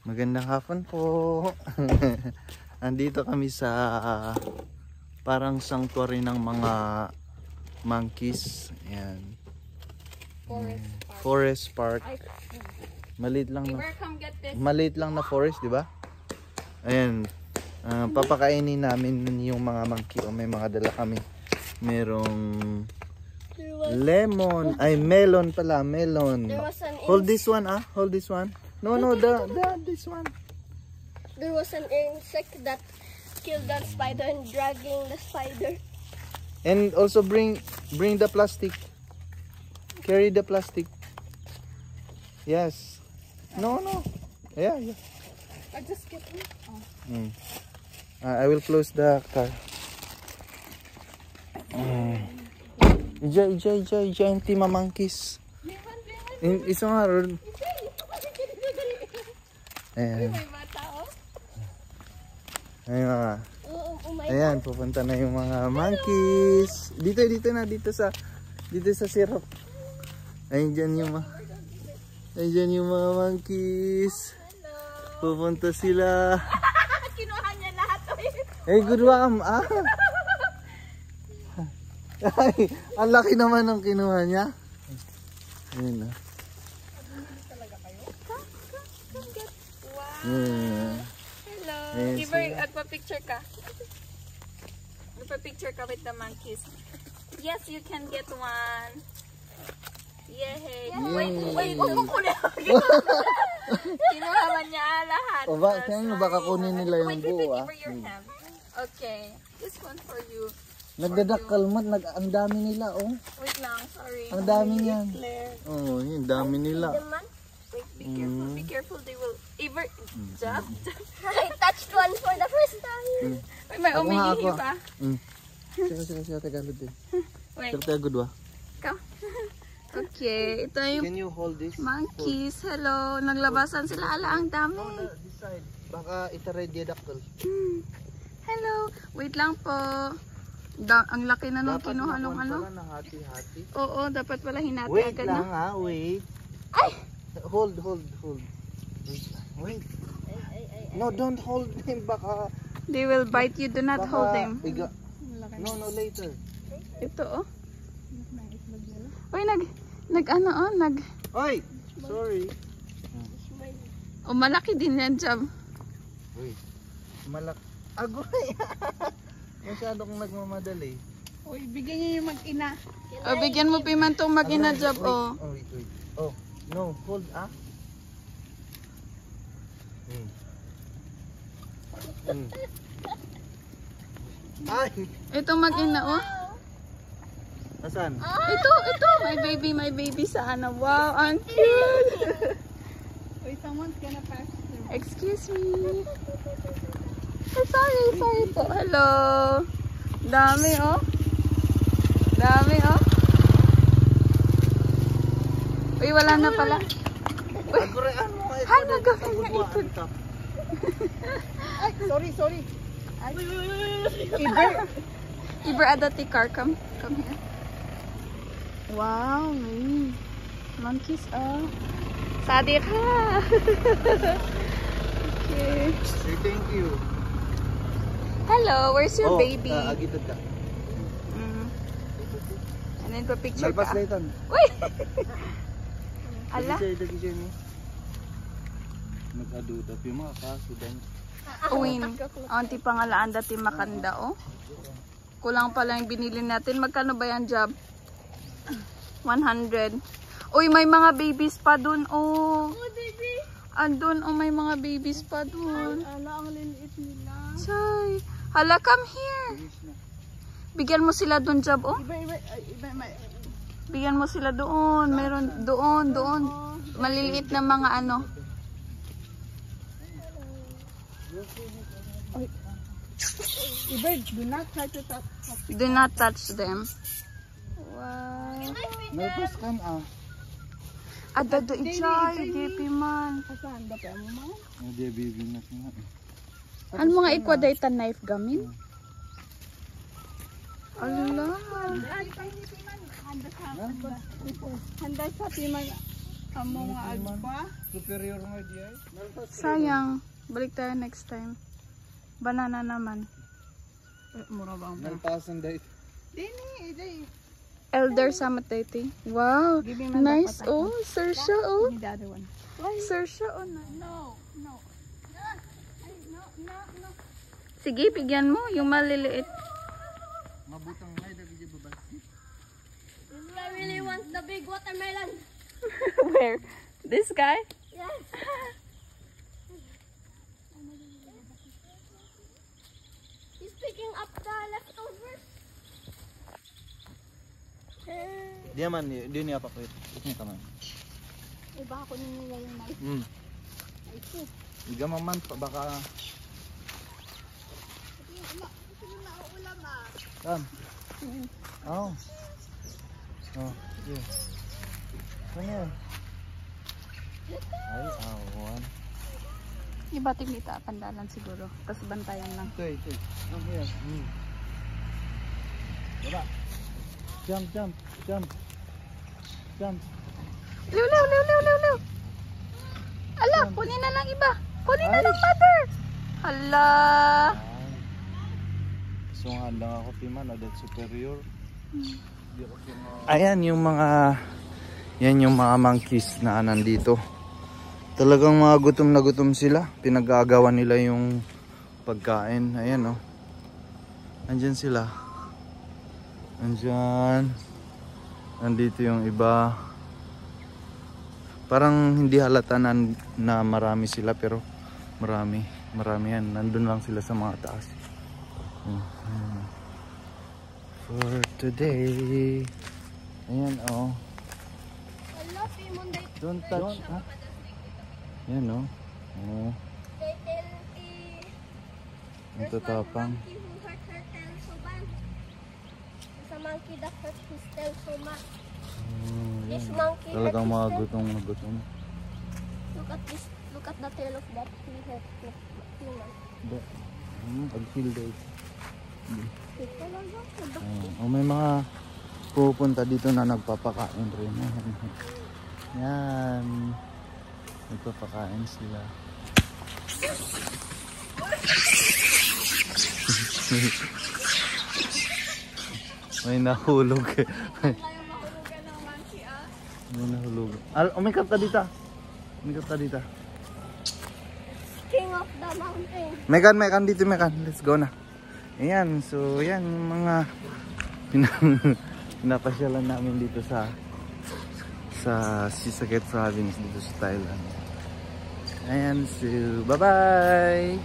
Magandang hapon po. Andito kami sa parang sanctuary ng mga monkeys. Ayan. Forest Park. Maliit lang na forest, di ba? Ayan. Papakainin namin yung mga monkey. O may mga dala kami. Merong lemon. Ay, melon pala. Melon. Hold this one, ah. Hold this one. No, this one. There was an insect that killed that spider and dragging the spider. And also bring the plastic. Carry the plastic. Yes. No. Yeah. I just get it. Oh. I will close the car. Ija, intima monkeys. Isa nga ron. Ayan. Ayan, pupunta na yung mga monkeys. Dito sa syrup. Ayan yung mga monkeys. Pupunta sila. Kinuha niya lahat. Hey, good one. Ay, ang laki naman ng kinuha niya. Ayan na. Hello. Ayan, Agpa-picture ka. Agpa-picture ka with the monkeys. Yes, you can get one. Yay. Wait, huwag mo kunin. Kinuha man niya lahat. O baka kunin nila yung buo, ah. Okay, this one for you. Nagdadakalmat, ang dami nila, oh. Wait lang, sorry. Ang dami niyan. Oh, yung dami nila. Wait, be careful, they will jump. I touched one for the first time. May umiihi pa. Siya, Tagalog din. Wait. Tagalog ba? Ikaw. Okay, ito yung Can you hold this? monkeys. Hello, naglabasan sila. Ala, ang dami. This side. Baka itaray diadaktal. Hello, wait lang po. Ang laki na nung kinuha nung ano. Dapat na hati-hati. Oo, dapat pala hinati Wait agad lang, na. wait. Ay! Hold. Wait. No, don't hold him. Baka They will bite you. Do not hold them. No, later. Ito oh. Uy, Oy! Sorry. Oh, malaki din yan, Jab. Uy. Agoy! Masyado kong nagmamadali. Uy, bigyan niyo yung mag-ina. O, bigyan mo piman tong mag-ina, Jab, oh. Wait. Oh, no, hold, Ay! Ito mag-ina, oh. Asan? Ito. My baby sa ano. Wow, ang cute. Wait, someone's gonna pass through. Excuse me. Oh, sorry po. Hello. Dami, oh. Uy, wala na pala. Hay, nagawin na ito. Ay, sorry. Iber adati car, come here. Wow, monkeys, oh. Sadi ka. Okay. Say thank you. Hello, where's your baby? Agitod ka. And then pa-picture Nalpas ka. laytan. Uy! Ala? Dagi siya ni. Nag-aduda yung mga kasudan. Uwin. Auntie pangalaan dati makanda, oh. Kulang pala yung binili natin. Magkano ba yan, Jab? 100. Uy, may mga babies pa dun, oh. Oh, baby. Andun, oh, may mga babies pa dun. Ala, ang liliit nila. Chay. Hala, come here. Bigyan mo sila dun, Jab, oh. Iba. Bigyan mo sila doon. Meron doon. Maliliit na mga ano. Iba, do not try to touch. Do not touch them. Wow. Nalpas kan, Adado ichay, gipi man. Asan ba pa mo man? Hindi, baby na siya. Ano mga ikwadaytan knife gamin? Allah. Handa sa piman. Amo nga agpa. Superior nga diya. Sayang. Balik tayo next time. Banana naman. Mura ba ang Nalpasan dahil. Dini. Elder Samatete. Wow. Give me man Nice. dapat Oh, Saoirse. Oh. Give me the other one. Saoirse. Oh, No. sige, bigyan mo yung maliliit. Mabutang nga dahil di babal. I really want the big watermelon. Where? This guy? Yes. He's picking up the leftovers. Di man, di niya pa kwit. Ito man. Iba ako nila yung mic. Ay, ito. Iga man pa baka. Kam. Oh. Oh, yeah. Ano? Ay, awan. Ibating dita pandalan siguro. Tapos bantayan lang. Ito. Come here. Baba. Jump. Liw. Ala, kunin na lang iba. Kunin na lang, mother. Hala. So nga lang ako timan, adat superior. Ayan yung mga monkeys na nandito. Talagang mga gutom na gutom sila. Pinag-aagawan nila yung pagkain. Ayan oh. Andyan sila. Andyan. Nandito yung iba. Parang hindi halata na marami sila pero marami yan. Nandun lang sila sa mga taas. For today. Ayan oh. Hello, Pimon. Don't touch. Ha? Ayan oh. Oh. They tell Ang tatapang. monkey who hurt her tail so bad. There's a monkey that hurt his tail so much. This monkey Talagang hurt mga his tail. gutom na gutom. Look at this. Look at the tail of that he hurt. Human. Pag-feel day. Ito lang ba? Oh, may mga pupunta dito na nagpapakain rin. Yan. Nagpapakain sila. May nahulog. May nahulog. Umikap ka dito. King of the mountain. Mekan dito, Mekan. Let's go na. Ayan, so yan yung mga pinapasyalan namin dito sa Sisaket Province dito sa Thailand. Ayan, so bye-bye!